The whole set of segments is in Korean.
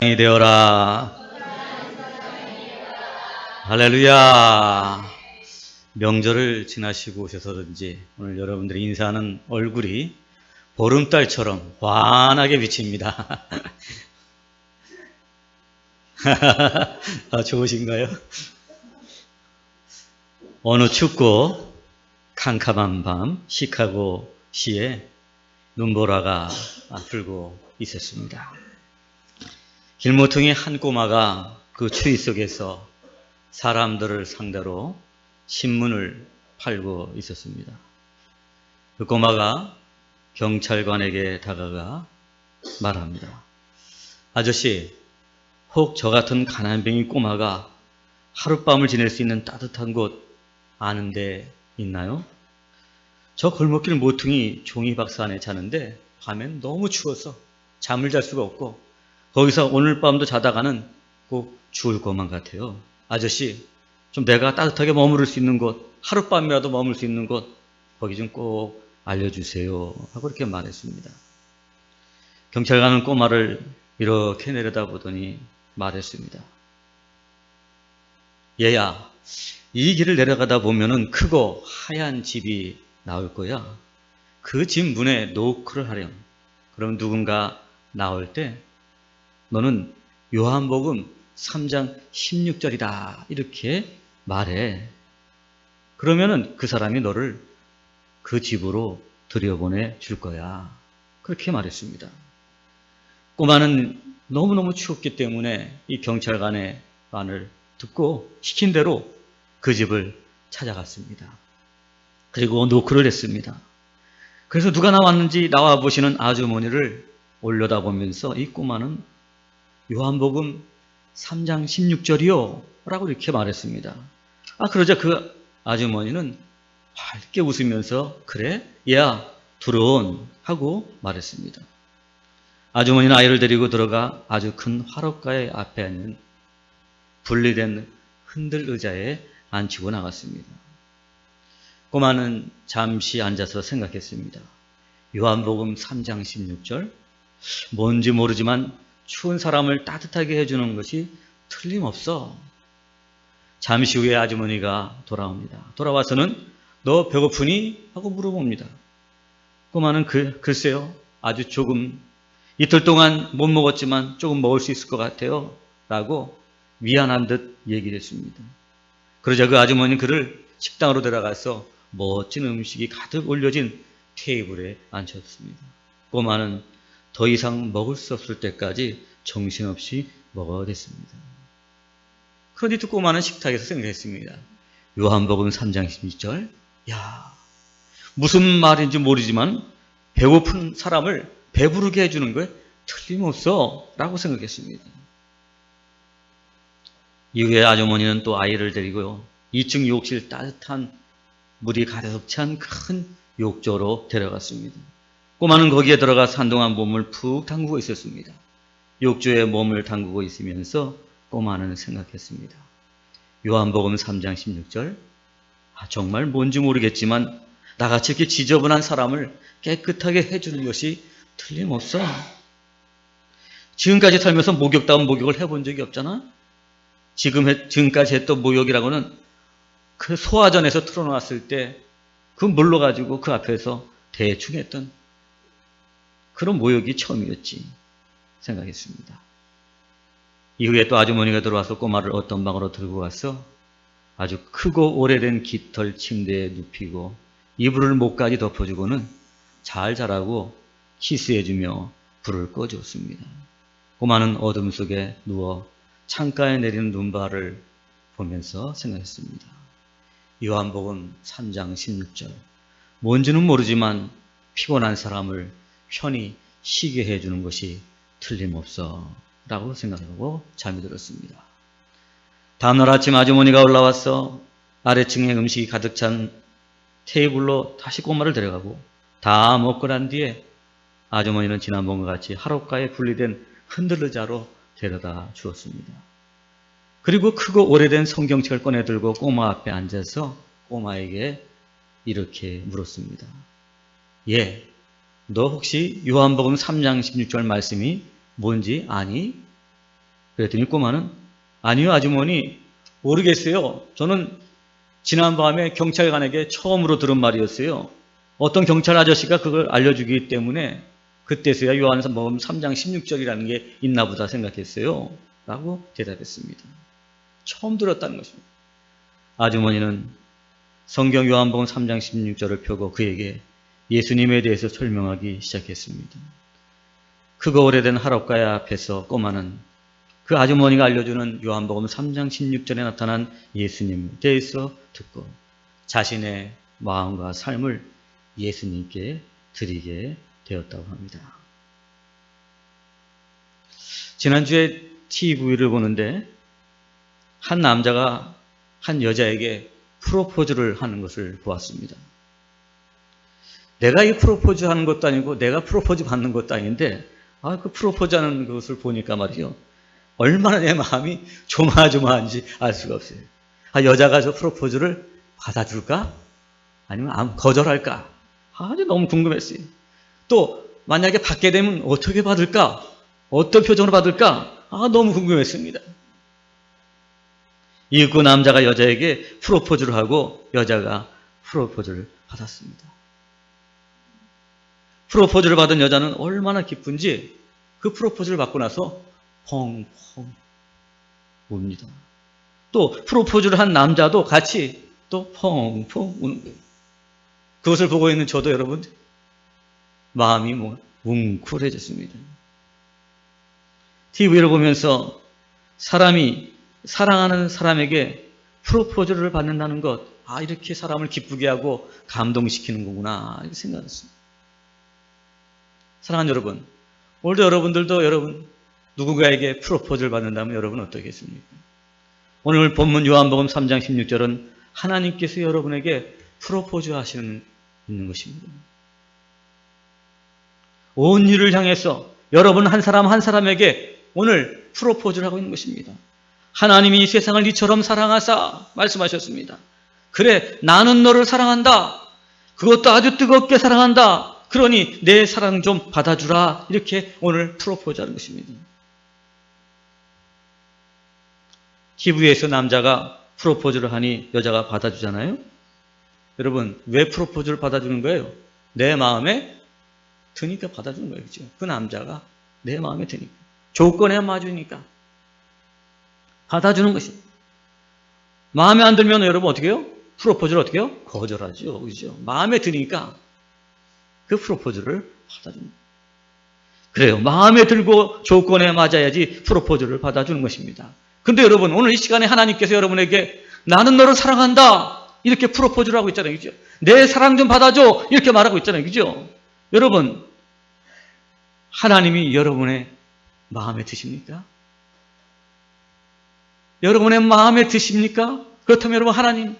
이 되어라. 할렐루야. 명절을 지나시고 오셔서든지 오늘 여러분들이 인사하는 얼굴이 보름달처럼 환하게 비칩니다. 좋으신가요? 어느 춥고 캄캄한 밤 시카고시에 눈보라가 불고 있었습니다. 길모퉁이 한 꼬마가 그 추위 속에서 사람들을 상대로 신문을 팔고 있었습니다. 그 꼬마가 경찰관에게 다가가 말합니다. 아저씨, 혹 저 같은 가난뱅이 꼬마가 하룻밤을 지낼 수 있는 따뜻한 곳 아는 데 있나요? 저 골목길 모퉁이 종이박스 안에 자는데 밤엔 너무 추워서 잠을 잘 수가 없고 거기서 오늘 밤도 자다가는 꼭 죽을 것만 같아요. 아저씨, 좀 내가 따뜻하게 머무를 수 있는 곳, 하룻밤이라도 머물 수 있는 곳, 거기 좀 꼭 알려주세요. 하고 이렇게 말했습니다. 경찰관은 꼬마를 이렇게 내려다보더니 말했습니다. 얘야, 이 길을 내려가다 보면은 크고 하얀 집이 나올 거야. 그 집 문에 노크를 하렴. 그럼 누군가 나올 때 너는 요한복음 3장 16절이다 이렇게 말해. 그러면은 그 사람이 너를 그 집으로 들여보내 줄 거야. 그렇게 말했습니다. 꼬마는 너무너무 추웠기 때문에 이 경찰관의 말을 듣고 시킨 대로 그 집을 찾아갔습니다. 그리고 노크를 했습니다. 그래서 누가 나왔는지 나와 보시는 아주머니를 올려다보면서 이 꼬마는 요한복음 3장 16절이요 라고 이렇게 말했습니다. 그러자 그 아주머니는 밝게 웃으면서 그래? 얘야 들어온 하고 말했습니다. 아주머니는 아이를 데리고 들어가 아주 큰 화롯가의 앞에 있는 분리된 흔들 의자에 앉히고 나갔습니다. 꼬마는 잠시 앉아서 생각했습니다. 요한복음 3장 16절? 뭔지 모르지만 추운 사람을 따뜻하게 해주는 것이 틀림없어. 잠시 후에 아주머니가 돌아옵니다. 돌아와서는 너 배고프니? 하고 물어봅니다. 꼬마는 글쎄요. 아주 조금 이틀 동안 못 먹었지만 조금 먹을 수 있을 것 같아요. 라고 미안한 듯 얘기를 했습니다. 그러자 그 아주머니는 그를 식당으로 데려가서 멋진 음식이 가득 올려진 테이블에 앉혔습니다. 꼬마는 더 이상 먹을 수 없을 때까지 정신없이 먹어댔습니다. 그런데 또 꼬마는 식탁에서 생각했습니다. 요한복음 3장 16절. 야, 무슨 말인지 모르지만 배고픈 사람을 배부르게 해주는 거에 틀림없어 라고 생각했습니다. 이후에 아주머니는 또 아이를 데리고요. 2층 욕실 따뜻한 물이 가득 찬 큰 욕조로 데려갔습니다. 꼬마는 거기에 들어가서 한동안 몸을 푹 담그고 있었습니다. 욕조에 몸을 담그고 있으면서 꼬마는 생각했습니다. 요한복음 3장 16절. 정말 뭔지 모르겠지만 나같이 이렇게 지저분한 사람을 깨끗하게 해주는 것이 틀림없어. 지금까지 살면서 목욕다운 목욕을 해본 적이 없잖아. 지금까지 했던 목욕이라고는 그 소화전에서 틀어놨을 때 그 물로 가지고 그 앞에서 대충 했던 그런 목욕이 처음이었지 생각했습니다. 이후에 또 아주머니가 들어와서 꼬마를 어떤 방으로 들고 가서 아주 크고 오래된 깃털 침대에 눕히고 이불을 목까지 덮어주고는 잘 자라고 키스해주며 불을 꺼주었습니다. 꼬마는 어둠 속에 누워 창가에 내리는 눈발을 보면서 생각했습니다. 요한복음 3장 16절. 뭔지는 모르지만 피곤한 사람을 편히 쉬게 해주는 것이 틀림없어 라고 생각하고 잠이 들었습니다. 다음날 아침 아주머니가 올라와서 아래층에 음식이 가득 찬 테이블로 다시 꼬마를 데려가고 다 먹고 난 뒤에 아주머니는 지난번과 같이 하롯가에 분리된 흔들의자로 데려다 주었습니다. 그리고 크고 오래된 성경책을 꺼내 들고 꼬마 앞에 앉아서 꼬마에게 이렇게 물었습니다. 예, 너 혹시 요한복음 3장 16절 말씀이 뭔지 아니? 그랬더니 꼬마는 아니요 아주머니 모르겠어요. 저는 지난밤에 경찰관에게 처음으로 들은 말이었어요. 어떤 경찰 아저씨가 그걸 알려주기 때문에 그때서야 요한복음 3장 16절이라는 게 있나 보다 생각했어요. 라고 대답했습니다. 처음 들었다는 것입니다. 아주머니는 성경 요한복음 3장 16절을 펴고 그에게 예수님에 대해서 설명하기 시작했습니다. 크고 오래된 하롯가야 앞에서 꼬마는 그 아주머니가 알려주는 요한복음 3장 16절에 나타난 예수님에 대해서 듣고 자신의 마음과 삶을 예수님께 드리게 되었다고 합니다. 지난주에 TV를 보는데 한 남자가 한 여자에게 프로포즈를 하는 것을 보았습니다. 내가 이 프로포즈 하는 것도 아니고 내가 프로포즈 받는 것도 아닌데 그 프로포즈 하는 것을 보니까 말이죠. 얼마나 내 마음이 조마조마한지 알 수가 없어요. 여자가 저 프로포즈를 받아줄까? 아니면 거절할까? 아주 너무 궁금했어요. 또 만약에 받게 되면 어떻게 받을까? 어떤 표정으로 받을까? 너무 궁금했습니다. 이윽고 남자가 여자에게 프로포즈를 하고 여자가 프로포즈를 받았습니다. 프로포즈를 받은 여자는 얼마나 기쁜지 그 프로포즈를 받고 나서 펑펑 웁니다. 또 프로포즈를 한 남자도 같이 또 펑펑 우는 거예요. 그것을 보고 있는 저도 여러분 마음이 뭉클해졌습니다. TV를 보면서 사람이 사랑하는 사람에게 프로포즈를 받는다는 것, 이렇게 사람을 기쁘게 하고 감동시키는 거구나 이렇게 생각했습니다. 사랑하는 여러분, 오늘도 여러분들도 여러분 누군가에게 프로포즈를 받는다면 여러분 어떻겠습니까? 오늘 본문 요한복음 3장 16절은 하나님께서 여러분에게 프로포즈 하시는 있는 것입니다. 온 일을 향해서 여러분 한 사람 한 사람에게 오늘 프로포즈를 하고 있는 것입니다. 하나님이 세상을 이처럼 사랑하사 말씀하셨습니다. 그래 나는 너를 사랑한다. 그것도 아주 뜨겁게 사랑한다. 그러니 내 사랑 좀 받아주라. 이렇게 오늘 프로포즈하는 것입니다. TV에서 남자가 프로포즈를 하니 여자가 받아주잖아요. 여러분 왜 프로포즈를 받아주는 거예요? 내 마음에 드니까 받아주는 거예요. 그렇죠? 그 남자가 내 마음에 드니까 조건에 맞으니까 받아주는 것입니다. 마음에 안 들면 여러분 어떻게 해요? 프로포즈를 어떻게 해요? 거절하죠. 그렇죠? 마음에 드니까 그 프로포즈를 받아줍니다. 그래요. 마음에 들고 조건에 맞아야지 프로포즈를 받아주는 것입니다. 근데 여러분 오늘 이 시간에 하나님께서 여러분에게 나는 너를 사랑한다 이렇게 프로포즈를 하고 있잖아요. 그죠? 내 사랑 좀 받아줘 이렇게 말하고 있잖아요. 그죠? 여러분 하나님이 여러분의 마음에 드십니까? 여러분의 마음에 드십니까? 그렇다면 여러분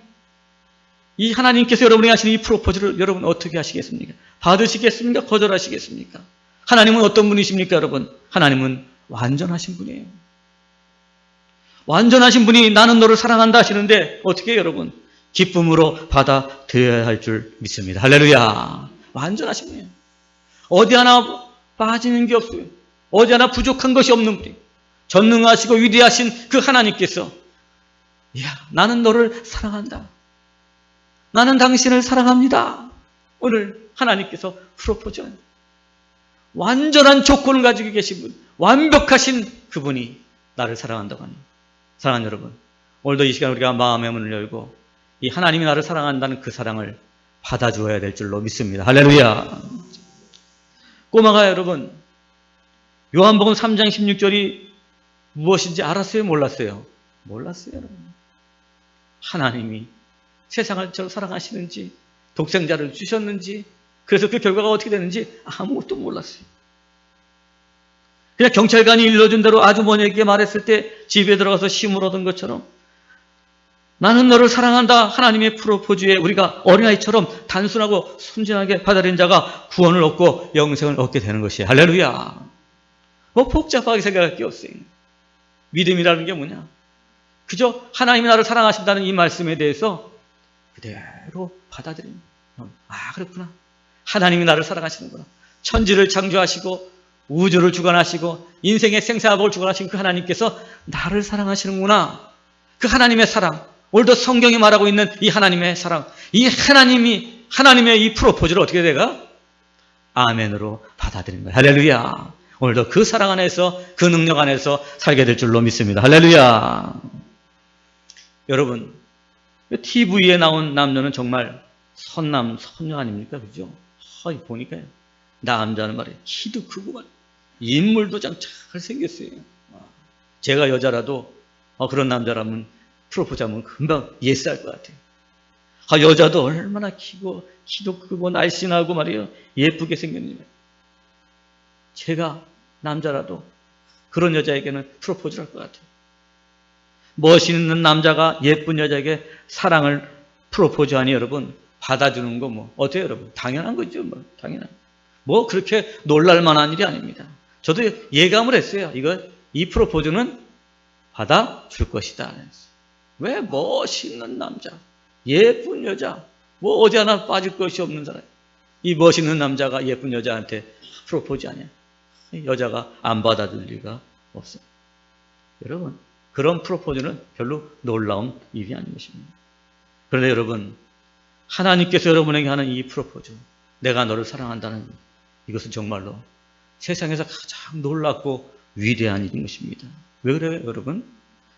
이 하나님께서 여러분에게 하시는 이 프로포즈를 여러분 어떻게 하시겠습니까? 받으시겠습니까? 거절하시겠습니까? 하나님은 어떤 분이십니까, 여러분? 하나님은 완전하신 분이에요. 완전하신 분이 나는 너를 사랑한다 하시는데 어떻게 해요, 여러분? 기쁨으로 받아들여야 할 줄 믿습니다. 할렐루야. 완전하신 분이에요. 어디 하나 빠지는 게 없어요. 어디 하나 부족한 것이 없는 분이에요. 전능하시고 위대하신 그 하나님께서 나는 너를 사랑한다. 나는 당신을 사랑합니다. 오늘 하나님께서 프로포즈한 완전한 조건을 가지고 계신 분, 완벽하신 그분이 나를 사랑한다고 합니다. 사랑하는 여러분, 오늘도 이 시간 우리가 마음의 문을 열고 이 하나님이 나를 사랑한다는 그 사랑을 받아주어야 될 줄로 믿습니다. 할렐루야. 꼬마가 여러분 요한복음 3장 16절이 무엇인지 알았어요? 몰랐어요? 몰랐어요. 여러분. 하나님이 세상을 저를 사랑하시는지 독생자를 주셨는지 그래서 그 결과가 어떻게 되는지 아무것도 몰랐어요. 그냥 경찰관이 일러준 대로 아주머니에게 말했을 때 집에 들어가서 힘을 얻은 것처럼 나는 너를 사랑한다. 하나님의 프로포즈에 우리가 어린아이처럼 단순하고 순진하게 받아들인 자가 구원을 얻고 영생을 얻게 되는 것이에요. 할렐루야. 복잡하게 생각할 게 없어요. 믿음이라는 게 뭐냐? 그저 하나님이 나를 사랑하신다는 이 말씀에 대해서 그대로 받아들입니다. 그렇구나. 하나님이 나를 사랑하시는구나. 천지를 창조하시고 우주를 주관하시고 인생의 생사복을 주관하신 그 하나님께서 나를 사랑하시는구나. 그 하나님의 사랑, 오늘도 성경이 말하고 있는 이 하나님의 사랑, 이 하나님의 이 프로포즈를 어떻게 돼가? 아멘으로 받아들이는 거예요. 할렐루야. 오늘도 그 사랑 안에서, 그 능력 안에서 살게 될 줄로 믿습니다. 할렐루야. 여러분, TV에 나온 남녀는 정말 선남, 선녀 아닙니까? 그죠? 보니까 남자는 말이에요. 키도 크고 말이에요. 인물도 참 잘생겼어요. 제가 여자라도 그런 남자라면 프로포즈하면 금방 예스할 것 같아요. 여자도 얼마나 키도 크고 날씬하고 말이에요. 예쁘게 생겼는데 제가 남자라도 그런 여자에게는 프로포즈를 할 것 같아요. 멋있는 남자가 예쁜 여자에게 사랑을 프로포즈하니 여러분 받아주는 거 뭐 어때요 여러분? 당연한 거죠. 뭐 그렇게 놀랄 만한 일이 아닙니다. 저도 예감을 했어요. 이 프로포즈는 받아줄 것이다. 왜 멋있는 남자, 예쁜 여자, 뭐 어디 하나 빠질 것이 없는 사람, 이 멋있는 남자가 예쁜 여자한테 프로포즈 하냐? 여자가 안 받아줄 리가 없어요. 여러분, 그런 프로포즈는 별로 놀라운 일이 아닌 것입니다. 그런데 여러분, 하나님께서 여러분에게 하는 이 프로포즈, 내가 너를 사랑한다는 이것은 정말로 세상에서 가장 놀랍고 위대한 일인 것입니다. 왜 그래요, 여러분?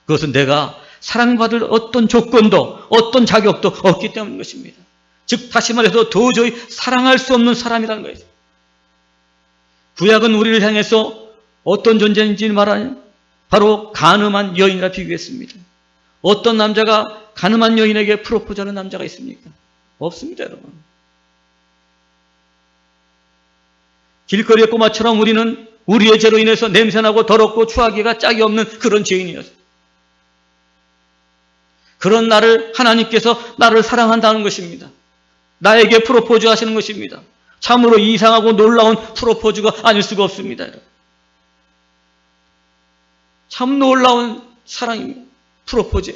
그것은 내가 사랑받을 어떤 조건도 어떤 자격도 없기 때문인 것입니다. 즉 다시 말해서 도저히 사랑할 수 없는 사람이라는 거예요. 구약은 우리를 향해서 어떤 존재인지 말하는 바로 간음한 여인이라 비교했습니다. 어떤 남자가 간음한 여인에게 프로포즈하는 남자가 있습니까? 없습니다, 여러분. 길거리의 꼬마처럼 우리는 우리의 죄로 인해서 냄새나고 더럽고 추하기가 짝이 없는 그런 죄인이었어요. 그런 나를 하나님께서 나를 사랑한다는 것입니다. 나에게 프로포즈 하시는 것입니다. 참으로 이상하고 놀라운 프로포즈가 아닐 수가 없습니다. 참 놀라운 사랑입니다. 프로포즈.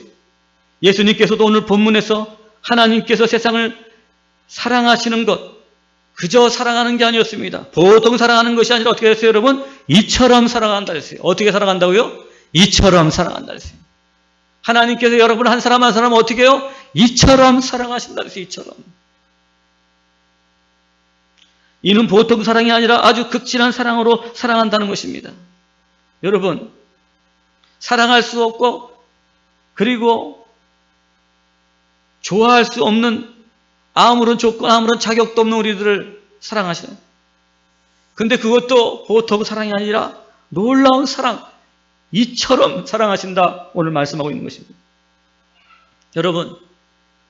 예수님께서도 오늘 본문에서 하나님께서 세상을 사랑하시는 것, 그저 사랑하는 게 아니었습니다. 보통 사랑하는 것이 아니라 어떻게 했어요, 여러분? 이처럼 사랑한다 했어요. 어떻게 사랑한다고요? 이처럼 사랑한다 했어요. 하나님께서 여러분 한 사람 한 사람 어떻게 해요? 이처럼 사랑하신다 했어요. 이처럼. 이는 보통 사랑이 아니라 아주 극진한 사랑으로 사랑한다는 것입니다. 여러분, 사랑할 수 없고 그리고 좋아할 수 없는 아무런 조건, 아무런 자격도 없는 우리들을 사랑하시는. 근데 그것도 보통 사랑이 아니라 놀라운 사랑, 이처럼 사랑하신다 오늘 말씀하고 있는 것입니다. 여러분,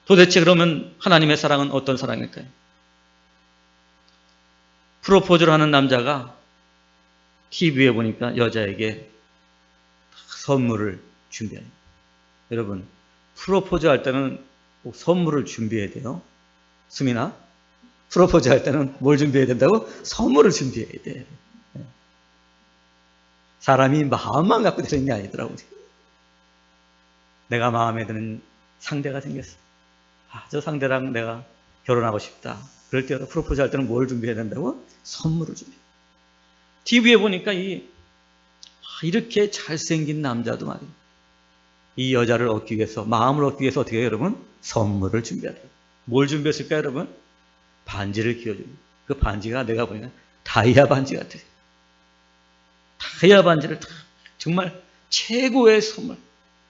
도대체 그러면 하나님의 사랑은 어떤 사랑일까요? 프로포즈를 하는 남자가 TV에 보니까 여자에게 선물을 준비해요. 여러분, 프로포즈 할 때는 꼭 선물을 준비해야 돼요. 수민아, 프로포즈 할 때는 뭘 준비해야 된다고? 선물을 준비해야 돼. 사람이 마음만 갖고 되는 게 아니더라고요. 내가 마음에 드는 상대가 생겼어. 저 상대랑 내가 결혼하고 싶다. 그럴 때 프로포즈 할 때는 뭘 준비해야 된다고? 선물을 준비해. TV에 보니까 이렇게 잘생긴 남자도 말이에요. 이 여자를 얻기 위해서, 마음을 얻기 위해서 어떻게 해요, 여러분? 선물을 준비하더라고요. 뭘 준비했을까요, 여러분? 반지를 끼워줍니다. 그 반지가 내가 보니까 다이아 반지 같아요. 다이아 반지를 정말 최고의 선물,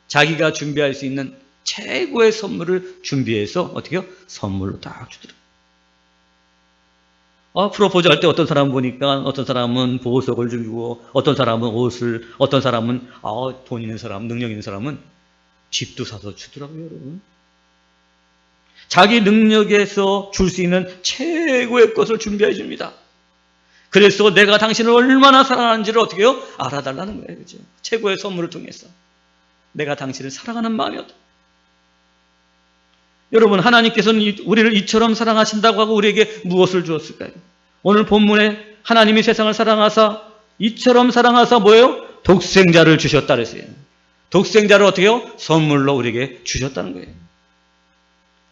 자기가 준비할 수 있는 최고의 선물을 준비해서 어떻게 해요? 선물로 딱 주더라고요. 프로포즈 할 때 어떤 사람 보니까 어떤 사람은 보석을 주고 어떤 사람은 옷을, 어떤 사람은 돈 있는 사람, 능력 있는 사람은 집도 사서 주더라고요, 여러분. 자기 능력에서 줄 수 있는 최고의 것을 준비해 줍니다. 그래서 내가 당신을 얼마나 사랑하는지를 어떻게 해요? 알아달라는 거예요. 그죠? 최고의 선물을 통해서. 내가 당신을 사랑하는 마음이었다. 여러분, 하나님께서는 우리를 이처럼 사랑하신다고 하고 우리에게 무엇을 주었을까요? 오늘 본문에 하나님이 세상을 사랑하사 이처럼 사랑하사 뭐예요? 독생자를 주셨다 그랬어요. 독생자를 어떻게 해요? 선물로 우리에게 주셨다는 거예요.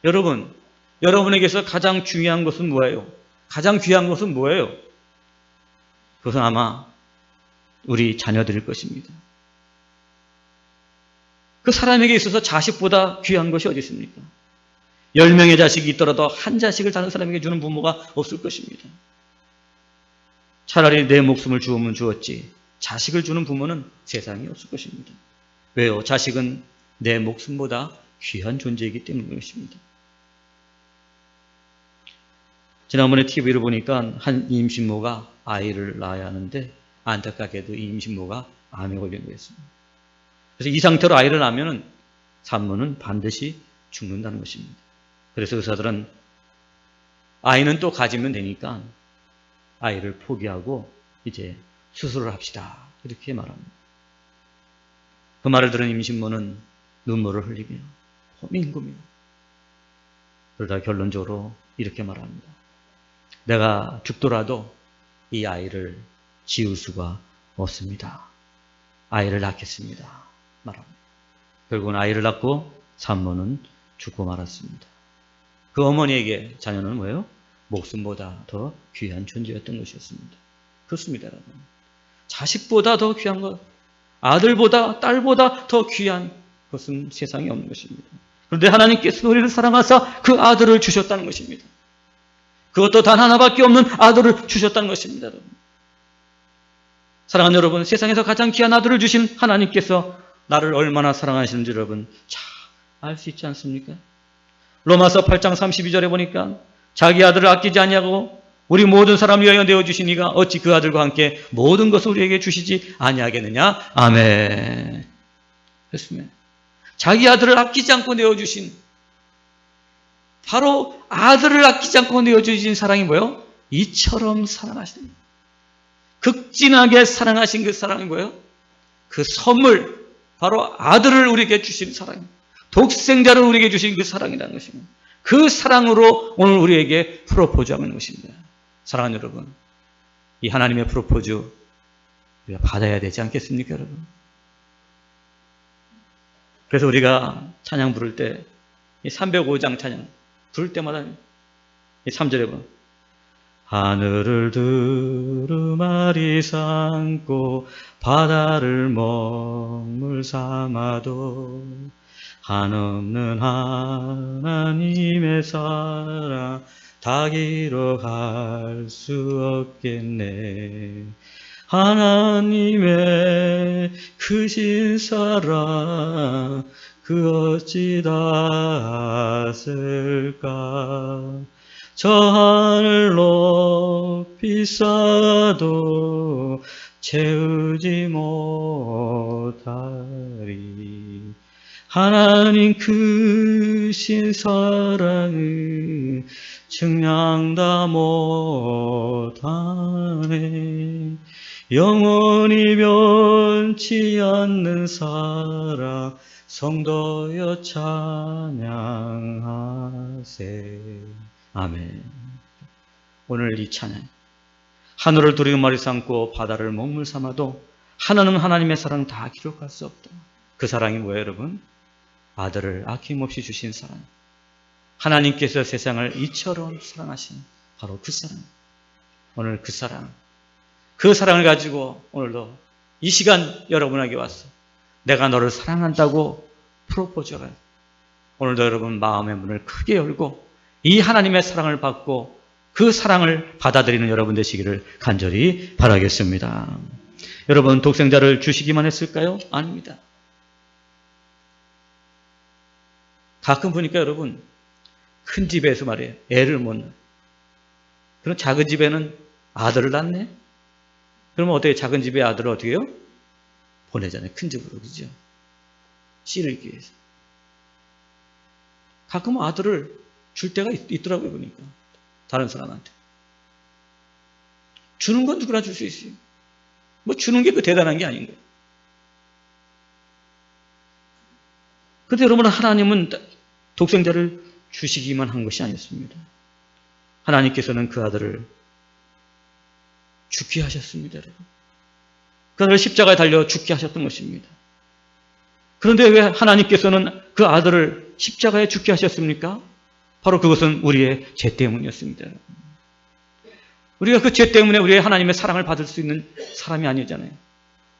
여러분, 여러분에게서 가장 중요한 것은 뭐예요? 가장 귀한 것은 뭐예요? 그것은 아마 우리 자녀들일 것입니다. 그 사람에게 있어서 자식보다 귀한 것이 어디 있습니까? 10명의 자식이 있더라도 한 자식을 다른 사람에게 주는 부모가 없을 것입니다. 차라리 내 목숨을 주었으면 주었지 자식을 주는 부모는 세상에 없을 것입니다. 왜요? 자식은 내 목숨보다 귀한 존재이기 때문인 것입니다. 지난번에 TV를 보니까 한 임신모가 아이를 낳아야 하는데 안타깝게도 이 임신모가 암에 걸린 거였습니다. 그래서 이 상태로 아이를 낳으면 산모는 반드시 죽는다는 것입니다. 그래서 의사들은 아이는 또 가지면 되니까 아이를 포기하고 이제 수술을 합시다. 이렇게 말합니다. 그 말을 들은 임신모는 눈물을 흘리며 고민고민. 그러다 결론적으로 이렇게 말합니다. 내가 죽더라도 이 아이를 지울 수가 없습니다. 아이를 낳겠습니다. 말합니다. 결국은 아이를 낳고 산모는 죽고 말았습니다. 그 어머니에게 자녀는 뭐예요? 목숨보다 더 귀한 존재였던 것이었습니다. 그렇습니다, 여러분. 자식보다 더 귀한 것, 아들보다 딸보다 더 귀한 것은 세상에 없는 것입니다. 그런데 하나님께서 우리를 사랑하사 그 아들을 주셨다는 것입니다. 그것도 단 하나밖에 없는 아들을 주셨다는 것입니다, 여러분. 사랑하는 여러분, 세상에서 가장 귀한 아들을 주신 하나님께서 나를 얼마나 사랑하시는지 여러분 잘 알 수 있지 않습니까? 로마서 8장 32절에 보니까 자기 아들을 아끼지 아니하고 우리 모든 사람을 위하여 내어주신 이가 어찌 그 아들과 함께 모든 것을 우리에게 주시지 아니하겠느냐? 아멘. 그렇습니다. 자기 아들을 아끼지 않고 내어주신, 바로 아들을 아끼지 않고 내어주신 사랑이 뭐예요? 이처럼 사랑하시는, 극진하게 사랑하신 그 사랑이 뭐예요? 그 선물, 바로 아들을 우리에게 주신 사랑, 독생자를 우리에게 주신 그 사랑이라는 것입니다. 그 사랑으로 오늘 우리에게 프로포즈하는 것입니다. 사랑하는 여러분, 이 하나님의 프로포즈 우리가 받아야 되지 않겠습니까, 여러분? 그래서 우리가 찬양 부를 때, 이 305장 찬양 부를 때마다 이 3절에 보면 하늘을 두루마리 삼고 바다를 먹물 삼아도 한없는 하나님의 사랑 다 기록할 수 없겠네. 하나님의 크신 사랑 그 어찌 닿았을까. 저 하늘 높이 쌓아도 채우지 못하리. 하나님 크신 사랑을 측량 다 못하네. 영원히 변치 않는 사랑 성도여 찬양하세. 아멘. 오늘 이 찬양, 하늘을 두루마리 삼고 바다를 먹물 삼아도 하나는 하나님의 사랑 다 기록할 수 없다. 그 사랑이 뭐예요, 여러분? 아들을 아낌없이 주신 사랑. 하나님께서 세상을 이처럼 사랑하신 바로 그 사랑. 오늘 그 사랑, 그 사랑을 가지고 오늘도 이 시간 여러분에게 와서 내가 너를 사랑한다고 프로포즈가, 오늘도 여러분 마음의 문을 크게 열고 이 하나님의 사랑을 받고 그 사랑을 받아들이는 여러분 되시기를 간절히 바라겠습니다. 여러분, 독생자를 주시기만 했을까요? 아닙니다. 가끔 보니까 여러분, 큰 집에서 말이에요, 애를 못 낳아요. 그럼 작은 집에는 아들을 낳네? 그러면 어떻게, 작은 집에 아들을 어떻게 해요? 보내잖아요. 큰 집으로, 그죠? 씨를 잃기 위해서. 가끔 아들을 줄 때가 있더라고요, 보니까. 다른 사람한테. 주는 건 누구나 줄 수 있어요. 뭐 주는 게 그 대단한 게 아닌 거예요. 그런데 여러분, 하나님은 독생자를 주시기만 한 것이 아니었습니다. 하나님께서는 그 아들을 죽게 하셨습니다, 여러분. 그 아들을 십자가에 달려 죽게 하셨던 것입니다. 그런데 왜 하나님께서는 그 아들을 십자가에 죽게 하셨습니까? 바로 그것은 우리의 죄 때문이었습니다. 우리가 그 죄 때문에 우리의 하나님의 사랑을 받을 수 있는 사람이 아니잖아요.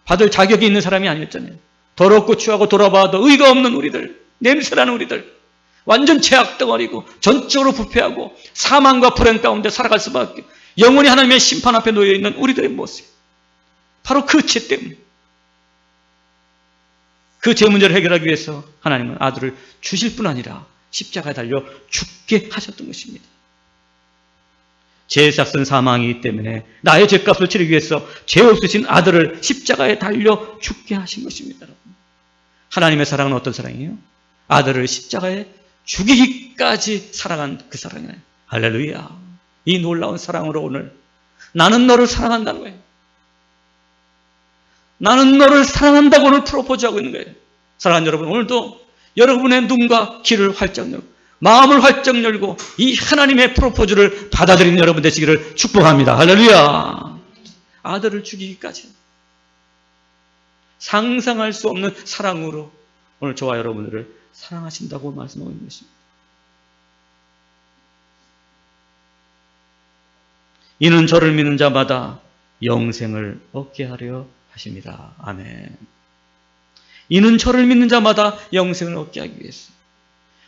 받을 자격이 있는 사람이 아니었잖아요. 더럽고 추하고 돌아봐도 의가 없는 우리들, 냄새나는 우리들, 완전 죄악 덩어리고 전적으로 부패하고 사망과 불행 가운데 살아갈 수밖에, 영원히 하나님의 심판 앞에 놓여있는 우리들의 모습, 바로 그 죄 때문에, 그 죄 문제를 해결하기 위해서 하나님은 아들을 주실 뿐 아니라 십자가에 달려 죽게 하셨던 것입니다. 죄의 삭은 사망이기 때문에 나의 죄값을 치르기 위해서 죄 없으신 아들을 십자가에 달려 죽게 하신 것입니다. 하나님의 사랑은 어떤 사랑이에요? 아들을 십자가에 죽이기까지 사랑한 그 사랑이에요. 할렐루야. 이 놀라운 사랑으로 오늘 나는 너를 사랑한다는 거예요. 나는 너를 사랑한다고 오늘 프로포즈하고 있는 거예요. 사랑하는 여러분, 오늘도 여러분의 눈과 귀를 활짝 열고 마음을 활짝 열고 이 하나님의 프로포즈를 받아들이는 여러분 되시기를 축복합니다. 할렐루야. 아들을 죽이기까지 상상할 수 없는 사랑으로 오늘 저와 여러분들을 사랑하신다고 말씀하고 있는 것입니다. 이는 저를 믿는 자마다 영생을 얻게 하려 하십니다. 아멘. 이는 저를 믿는 자마다 영생을 얻게 하기 위해서,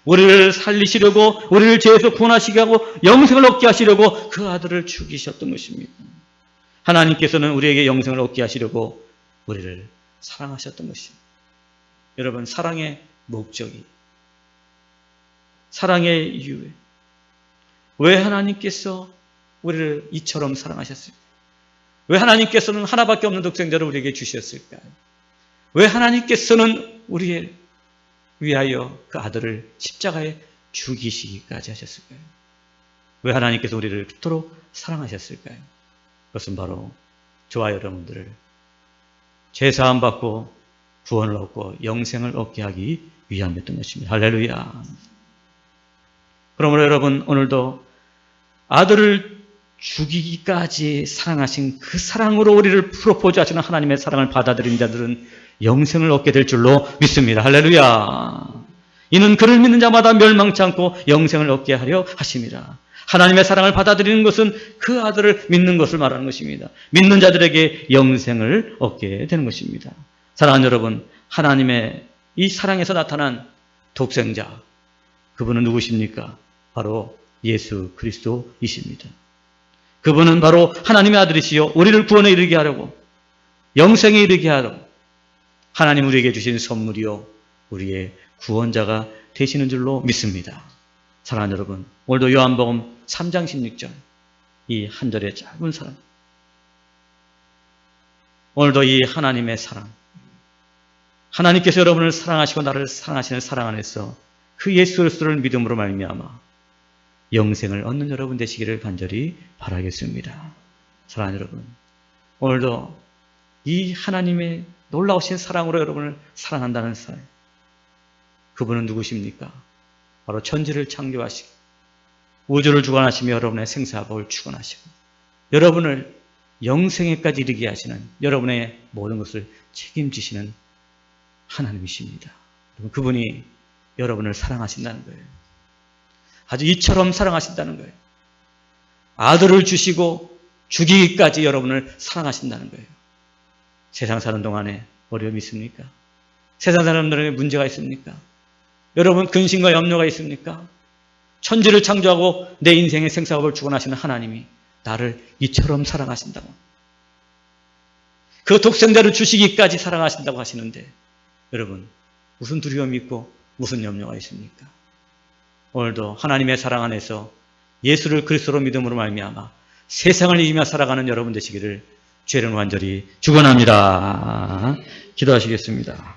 우리를 살리시려고, 우리를 죄에서 구원하시게 하고 영생을 얻게 하시려고 그 아들을 죽이셨던 것입니다. 하나님께서는 우리에게 영생을 얻게 하시려고 우리를 사랑하셨던 것입니다. 여러분, 사랑의 목적이, 사랑의 이유에, 왜 하나님께서 우리를 이처럼 사랑하셨을까요? 왜 하나님께서는 하나밖에 없는 독생자를 우리에게 주셨을까요? 왜 하나님께서는 우리를 위하여 그 아들을 십자가에 죽이시기까지 하셨을까요? 왜 하나님께서 우리를 그토록 사랑하셨을까요? 그것은 바로 저와 여러분들을 죄사함 받고 구원을 얻고 영생을 얻게 하기 위함이었던 것입니다. 할렐루야. 그러므로 여러분, 오늘도 아들을 죽이기까지 사랑하신 그 사랑으로 우리를 프로포즈 하시는 하나님의 사랑을 받아들인 자들은 영생을 얻게 될 줄로 믿습니다. 할렐루야. 이는 그를 믿는 자마다 멸망치 않고 영생을 얻게 하려 하심이라. 하나님의 사랑을 받아들이는 것은 그 아들을 믿는 것을 말하는 것입니다. 믿는 자들에게 영생을 얻게 되는 것입니다. 사랑하는 여러분, 하나님의 이 사랑에서 나타난 독생자, 그분은 누구십니까? 바로 예수 그리스도이십니다. 그분은 바로 하나님의 아들이시요, 우리를 구원에 이르게 하려고, 영생에 이르게 하려고 하나님 우리에게 주신 선물이요, 우리의 구원자가 되시는 줄로 믿습니다. 사랑하는 여러분, 오늘도 요한복음 3장 16절 이 한 절의 짧은 사랑, 오늘도 이 하나님의 사랑, 하나님께서 여러분을 사랑하시고 나를 사랑하시는 사랑 안에서 그 예수 그리스도를 믿음으로 말미암아 영생을 얻는 여러분 되시기를 간절히 바라겠습니다. 사랑하는 여러분, 오늘도 이 하나님의 놀라우신 사랑으로 여러분을 사랑한다는 사람, 그분은 누구십니까? 바로 천지를 창조하시고 우주를 주관하시며 여러분의 생사복을 주관하시고 여러분을 영생에까지 이르게 하시는, 여러분의 모든 것을 책임지시는 하나님이십니다. 그분이 여러분을 사랑하신다는 거예요. 아주 이처럼 사랑하신다는 거예요. 아들을 주시고 죽이기까지 여러분을 사랑하신다는 거예요. 세상 사는 동안에 어려움이 있습니까? 세상 사람들에게 문제가 있습니까? 여러분 근심과 염려가 있습니까? 천지를 창조하고 내 인생의 생사업을 주관하시는 하나님이 나를 이처럼 사랑하신다고, 그 독생자를 주시기까지 사랑하신다고 하시는데 여러분 무슨 두려움이 있고 무슨 염려가 있습니까? 오늘도 하나님의 사랑 안에서 예수를 그리스도로 믿음으로 말미암아 세상을 이기며 살아가는 여러분 되시기를 죄를 완전히 축원합니다. 기도하시겠습니다.